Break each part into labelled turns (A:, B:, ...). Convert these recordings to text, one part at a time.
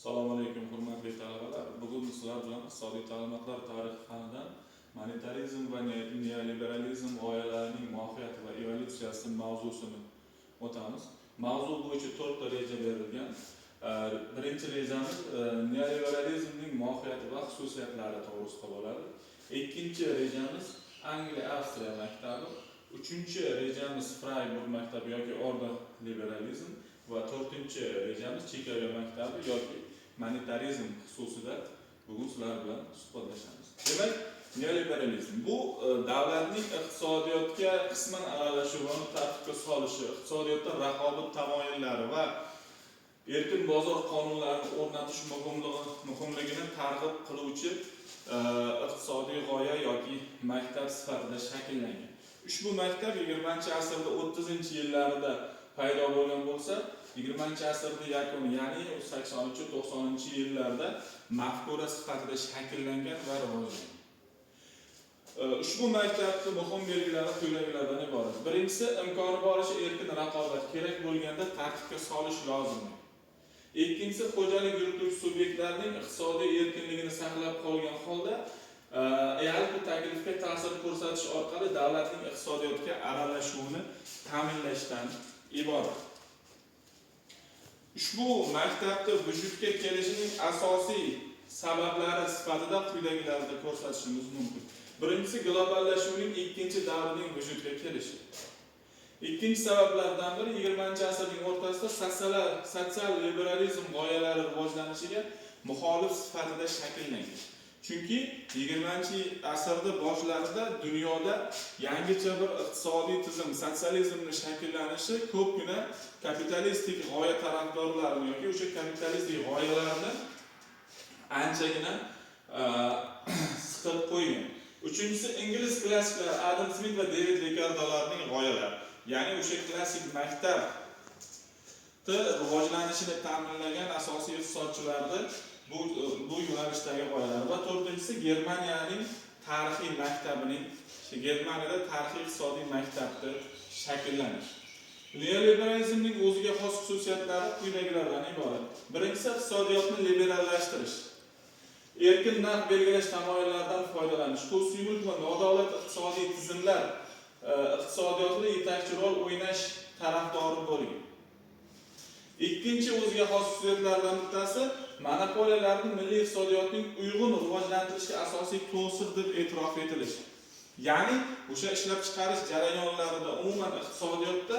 A: Assalomu alaykum hurmatli talabalar. Bugun sizlar bilan iqtisodiy ta'limotlar tarixi fanidan monetarizm va neoliberalizm g'oyalarining mohiyati va evolyutsiyasi mavzusini o'tamiz. Mavzu bo'yicha 4 ta reja berilgan. Birinchi rejamiz neoliberalizmning mohiyati va xususiyatlari to'g'risida bo'ladi. Ikkinchi rejamiz Angliya Avstriya maktabi. Uchinchi rejamiz Freiburg maktabi yoki orda liberalizm va to'rtinchi rejamiz Chikago maktabi yoki monetarizm xususida bugun sizlar bilan suhbatlashamiz. Demak, neoliberalizm bu davlatning iqtisodiyotga qisman aralashuvini tartibga solishi, iqtisodiyotda raqobat tamoyillari va erkin bozor qonunlarini o'rnatish muhimligini targ'ib qiluvchi iqtisodiy g'oya yoki maktab sifatida shakllangan. Ushbu maktab 20-asrda 30-yillarida paydo bo'lgan bo'lsa, 20-asrda yakuni, ya'ni 80-90-yillarda mafkura sifatida shakllangan va rivojlangan. Ushbu maktabning muhim belgilari quyidagilardan iborat. Birinchisi, imkoni boricha erkin raqobat kerak bo'lganda tartibga solish lozim. Ikkinchisi, xo'jalik yurituvchi subyektlarning iqtisodiy erkinligini saqlab qolgan holda ayolga taklifga ta'sir ko'rsatish orqali davlatning iqtisodiyotga aralashuvini ta'minlashdan iborat. Ushbu maktabda vujudga kelishining asosiy sabablari sifatida quyidagilarni ko'rsatishimiz mumkin. Birinchisi, globallashuvning ikkinchi davrining vujudga kelishi. Ikkinchi sabablardan biri 20-asrning o'rtasida sotsial liberalizm g'oyalari rivojlanishiga muxolif sifatida shakllangan. Chunki 20-asrda boshlarida dunyoda yangicha bir iqtisodiy tizim, sotsializmning shakllanishi ko'pgina kapitalistik g'oya tarafdorlarini yoki o'sha kapitalistik g'oyalarni anchagina siqib qo'ygan. Uchinchisi, ingliz klassiklari Adam Smith va David Ricardolarning g'oyalari. Ya'ni o'sha klassik maktabni rivojlanishini ta'minlagan asosiy iqtisodchilarni bu yo'nalishdagi g'oyalar. Va to'rtinchisi, Germaniyaning tarixiy maktabining, Germaniyada tarixiy iqtisodiy maktabni shakllanish. Neoliberalizmning o'ziga xos xususiyatlari quyidagilardan iborat. Birinchisi, iqtisodiyotni liberallashtirish. Erkin narx belgilash tamoyillaridan foydalanish, xususiy va nodavlat iqtisodiy tizimlar iqtisodiyotda yetakchi rol o'ynash tarafdori bo'lgan. Ikkinchi o'ziga xos xususiyatlardan bittasi monopoliyalarni milliy iqtisodiyotning uyg'un rivojlantirishga asosiy to'siq deb e'tirof etilishi. Ya'ni o'sha ishlab chiqarish jarayonlarida umuman iqtisodiyotda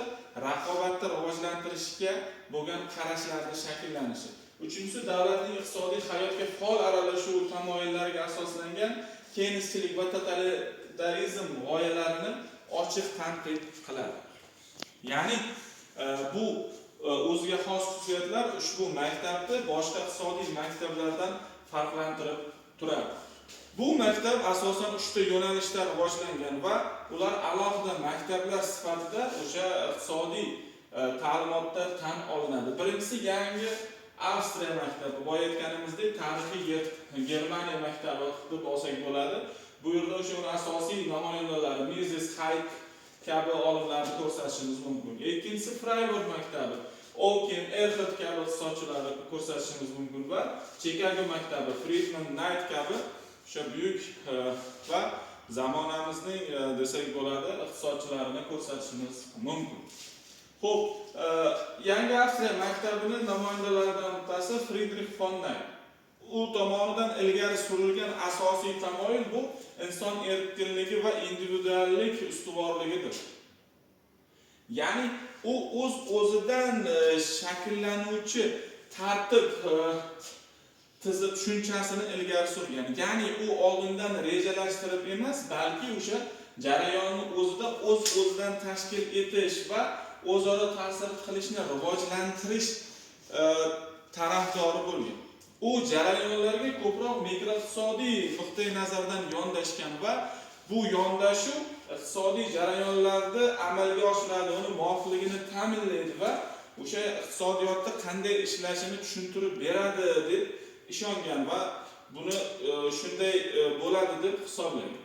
A: raqobatni rivojlantirishga bo'lgan qarashlarning shakllanishi. Uchinchisi, davlatning iqtisodiy hayotga faol aralashuvi tamoyillariga asoslangan keyneschilik va totalitarizm g'oyalarini ochiq tanqid qiladi. Ya'ni bu o'ziga xos xususiyatlar ushbu maktabni boshqa iqtisodiy maktablardan farqlantirib turadi. Bu maktab asosan 3 ta yo'nalishda rivojlangan va ular alohida maktablar sifatida o'sha iqtisodiy ta'limotda tan olinadi. Birinchisi, yangi Avstriya maktabi. Boya aytganimizdek, tarixiy Germaniya maktabi deb olsak bo'ladi. Bu yerda o'sha asosiy namoyandalari Mises, Hayek kabi olimlarni ko'rsatishimiz mumkin. Ikkinchisi, Freiburg maktabi. Olken, Erhard kabi iqtisodchilarni ko'rsatishimiz mumkin va Chikago maktabi, Friedman, Knight kabi o'sha buyuk va zamonamizning desak bo'ladi iqtisodchilarini ko'rsatishimiz mumkin. Xo'p, yangi Avstriya maktabining namoyandalaridan bittasi Friedrich von Knight. U tomonidan ilgari surilgan asosiy tamoyil bu inson erkinligi va individuallik ustuvorligidir. Ya'ni u o'z-o'zidan shakllanuvchi tartib tushunchasini ilgari surgan. Ya'ni u oldindan rejalashtirib emas, balki o'sha jarayonni o'zida o'z-o'zidan tashkil etish va o'zaro ta'sir qilishni rivojlantirish tarafdori bo'lgan. U jarayonlarga ko'proq makroiqtisodiy nuqtai nazardan yondashgan va bu yondashuv iqtisodiy jarayonlarda amalga oshiradi, uni muvofiqligini ta'minlaydi va o'sha iqtisodiyotda qanday ishlashini tushuntirib beradi deb ishongan va buni shunday bo'ladi deb hisoblagan.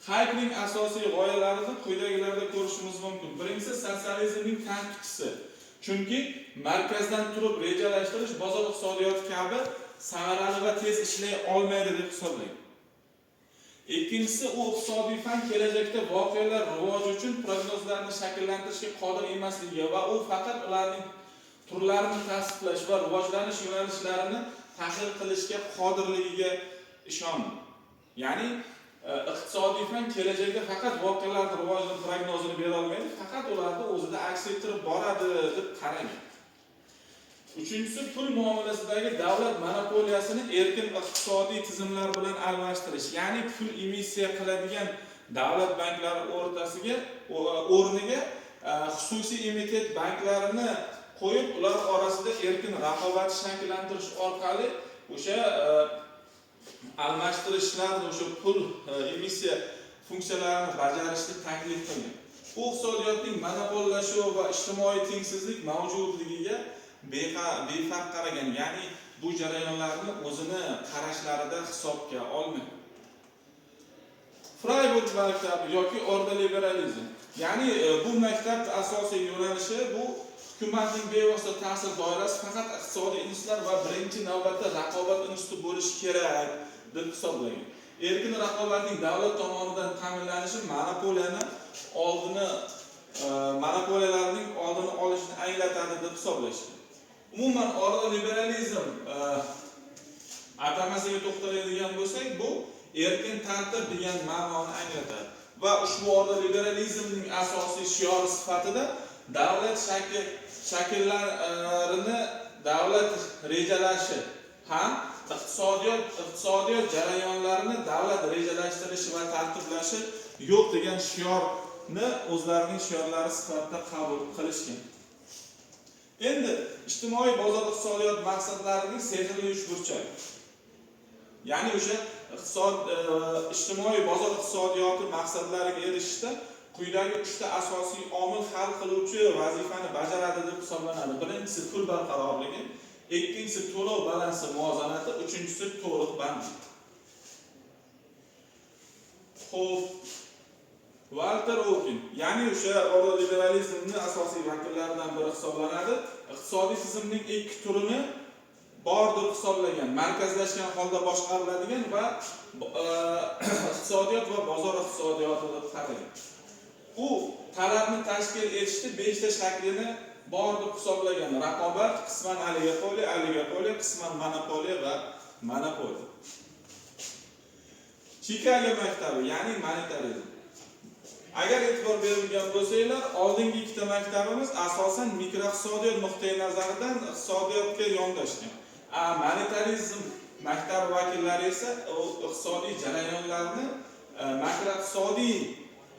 A: Hayekning asosiy g'oyalarini quyidagilarda ko'rishimiz mumkin. Birinchisi, sotsializmning tanqidchisi. Chunki markazdan turib rejalashtirish bozor iqtisodiyoti kabi samarali va tez ishlay olmaydi deb hisoblaydi. Ikkinchisi, u iqtisodiy fan kelajakda voqealar rivoji uchun prognozlarni shakllantirishga qodir emasligi va u faqat ularning turlarini tasdiqlash va rivojlanish yo'nalishlarini tahlil qilishga qodirligiga ishonadi. Ya'ni iqtisodiy fan kelajakda faqat voqealarning rivojini prognozini bera olmaydi, faqat ularni o'zida aks ettirib boradi deb qaragan. Uchinchisi, pul muomalasidagi davlat monopoliyasini erkin iqtisodiy tizimlar bilan almashtirish, ya'ni pul emissiya qiladigan davlat banklari o'rniga xususiy emitent banklarini qo'yib, ular orasida erkin raqobat shakllantirish orqali o'sha almashtirishlarni, o'sha pul emissiya funksiyalarini bajarishni taklif qilgan. Bu iqtisodiyotning monopollashuvi va ijtimoiy tengsizlik mavjudligiga befarq qaragan, ya'ni bu jarayonlarni o'zini qarashlarida hisobga olmagan. Freiburg maktabi yoki ordoliberalizm, ya'ni bu maktab asosiy yo'nalishi bu hukumatning bevosita ta'sir doirasi faqat iqtisodiy institutlar va birinchi navbatda raqobat instituti bo'lishi kerak deb hisoblagan. Erkin raqobatning davlat tomonidan ta'minlanishi monopoliyalarning oldini olishni anglatadi deb hisoblashgan. Umuman ordoliberalizm atamasiga to'xtaladigan bo'lsak, bu erkin tartib degan ma'noni anglatadi va ushbu ordoliberalizmning asosiy shiori sifatida davlat shakllarini davlat rejalashi ham iqtisodiyot jarayonlarini davlat rejalashtirishi va tartiblashi yo'q degan shiorni o'zlarining shiorlari sifatida qabul qilishgan. Endi ijtimoiy bozor iqtisodiyot maqsadlarining sehrli uchburchagi. Ya'ni o'sha ijtimoiy bozor iqtisodiyoti maqsadlariga erishishda quyidagi 3 ta asosiy omil hal qiluvchi vazifani bajaradi deb hisoblanadi. Birinchisi pul barqarorligi, ikkinchisi to'lov balansi muvozanati, uchinchisi to'liq bandlik. Xo'p, Walter Oken, ya'ni o'sha ordoliberalizmning asosiy vakillaridan biri hisoblanadi. Iqtisodiy tizimning ikki turini bor deb hisoblagan, markazlashgan holda boshqariladigan va iqtisodiyot va bozor iqtisodiyoti deb qaragan. U talabni tashkil etishda 5 ta shaklini bor deb hisoblagan. Raqobat, qisman oligopoliya, qisman monopoliya va monopoliya. Chikago maktabi, ya'ni monetarizm. Agar e'tibor berilgan bo'lsanglar, oldingi ikkita maktabimiz asosan mikroiqtisodiyot nuqtai nazaridan iqtisodiyotga yondashgan. Monetarizm maktabi vakillari esa iqtisodiy jarayonlarni makroiqtisodiy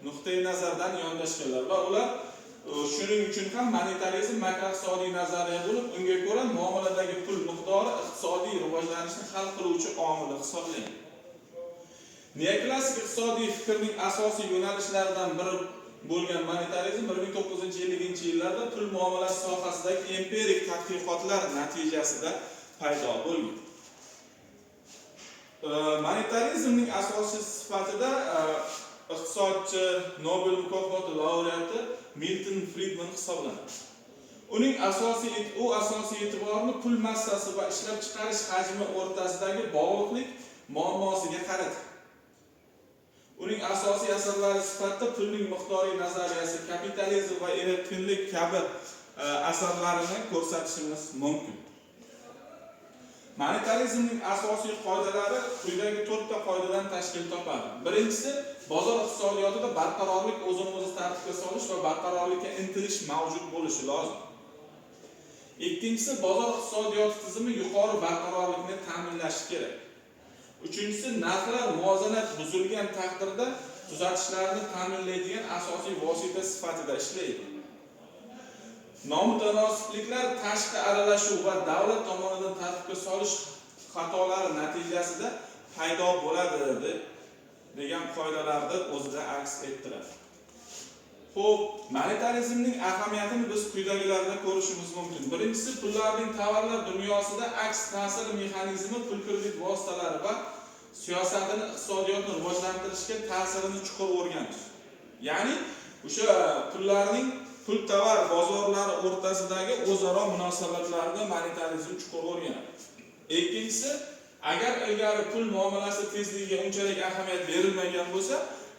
A: nuqtai nazardan yondashganlar va ular shuning uchun ham monetarizm makroiqtisodiy nazariya bo'lib, unga ko'ra muomaladagi pul miqdori iqtisodiy rivojlanishni hal qiluvchi omil hisoblanadi. Neoklassik iqtisodiy fikrning asosiy yo'nalishlaridan biri bo'lgan monetarizm 1950-yillarda pul muomalasi sohasidagi empirik tadqiqotlar natijasida paydo bo'lgan. Monetarizmning asosiy sifatida iqtisodchi, Nobel mukofoti laureati Milton Friedman hisoblanadi. Uning asosiy e'tiborini pul massasi va ishlab chiqarish hajmi o'rtasidagi bog'liqlik muammosiga qaratdi. Uning asosiy asarlari sifatida pulning miqdoriy nazariyasi, kapitalizm va erkinlik kabi asarlarini ko'rsatishimiz mumkin. Monetarizmning asosiy qoidalari quyidagi 4 ta qoidadan tashkil topadi. Birinchisi, bozor iqtisodiyotida barqarorlik o'zini o'zi tartibga solish va barqarorlikka intilish mavjud bo'lishi lozim. Ikkinchisi, bozor iqtisodiyoti tizimi yuqori barqarorlikni ta'minlashi kerak. Uchinchisi, narxlar muvozanat buzilgan taqdirda tuzatishlarni ta'minlaydigan asosiy vosita sifatida ishlaydi. Nomutanosibliklar tashqi aralashuv va davlat tomonidan tartibga solish xatolari natijasida paydo bo'ladi degan qoidalarni o'zida aks ettiradi. Xo'p, monetarizmning ahamiyatini biz quyidagilarda ko'rishimiz mumkin. Birinchisi, pullarning tovarlar dunyosida aks ta'siri mexanizmi, pul kredit vositalari va siyosatini iqtisodiyotni rivojlantirishga ta'sirini chuqur o'rganish. Ya'ni o'sha pullarning pul tovar bozorlari o'rtasidagi o'zaro munosabatlarda monetarizm chuqur o'rganadi. Ikkinchisi, agar ilgari pul muomalasi tezligiga unchalik ahamiyat berilmagan bo'lsa,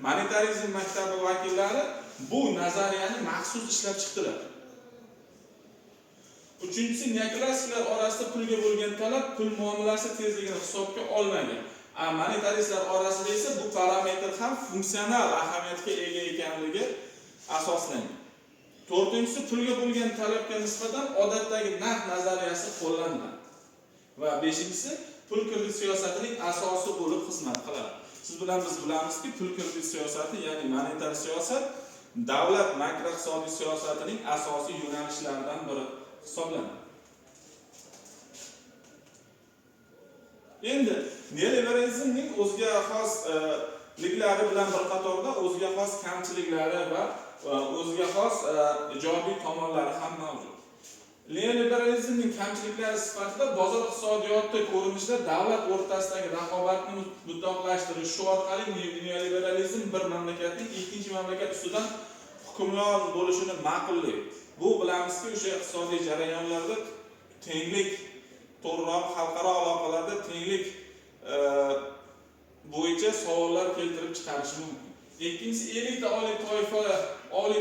A: monetarizm maktabi vakillari bu nazariyani maxsus ishlab chiqdilar. Uchinchisi, neoklassiklar orasida pulga bo'lgan talab pul muomalasi tezligini hisobga olmagan. Monetaristlar orasida esa bu parametr ham funksional ahamiyatga ega ekanligi asoslangan. To'rtinchisi, pulga bo'lgan talabga nisbatan odatdagi narx nazariyasi qo'llaniladi. Va beshinchisi, pul kredit siyosatining asosi bo'lib xizmat qiladi. Siz bilan biz bilamizki, pul kredit siyosati, ya'ni monetar siyosat davlat makroiqtisodiy siyosatining asosiy yo'nalishlaridan biri hisoblanadi. Endi neoliberalizmning o'ziga xos liklari bilan bir qatorda o'ziga xos kamchiliklari va o'ziga xos ijobiy tomonlari ham mavjud. Neoliberalizmning kamchiliklari sifatida bozor iqtisodiyoti ko'rinishida davlat o'rtasidagi raqobatni mutlaqlashtirish, shu orqali neoliberalizm bir mamlakatning ikkinchi mamlakat ustidan hukmron bo'lishini ma'qullaydi. Bu bilamizki, o'sha iqtisodiy jarayonlarda tenglik, to'g'riroq xalqaro aloqalarda tenglik bo'yicha savollar keltirib chiqarishi mumkin. Ikkinchisi, elita oliy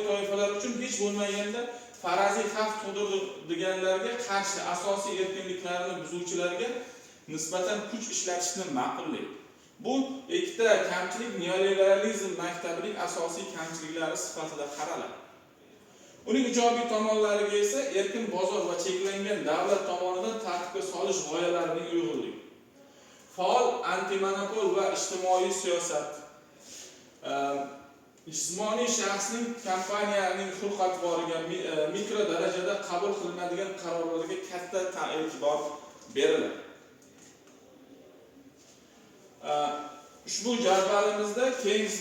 A: toifalar uchun hech bo'lmaganda faraziy xavf tug'diradiganlarga qarshi asosiy erkinliklarni buzuvchilarga nisbatan kuch ishlatishni ma'qullaydi. Bu ikkita kamchilik neoliberalizm maktabining asosiy kamchiliklari sifatida qaraladi. Uning ijobiy tomonlariga esa erkin bozor va cheklangan davlat tomonidan tartibga solish g'oyalarining uyg'unligi. Faol antimonopol va ijtimoiy siyosat. Jismoniy shaxsning kompaniyaning xulq-atvoriga mikro darajada qabul qilinadigan qarorlarga katta e'tibor beriladi. Ushbu jadvalimizda Keynes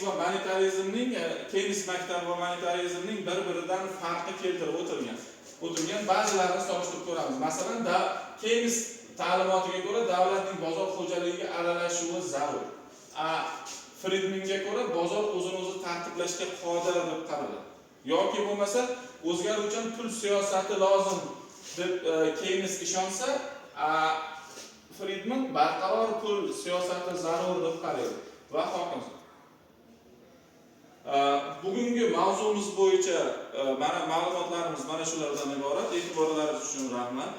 A: maktabi va monetarizmning bir-biridan farqi keltirib o'tilgan ba'zilarini solishtirib ko'ramiz. Masalan, Keynes ta'limotiga ko'ra davlatning bozor xo'jaligiga aralashuvi zarur. Friedmanga ko'ra bozor o'zini o'zi tartiblashga qodir deb qaraladi. Yoki bo'lmasa o'zgaruvchan pul siyosati lozim deb Keynes ishonsa, Friedman barqaror pul siyosati zarur deb qaraydi va hokazo. Bugungi mavzumiz bo'yicha mana ma'lumotlarimiz mana shulardan iborat. E'tiborlaringiz uchun rahmat.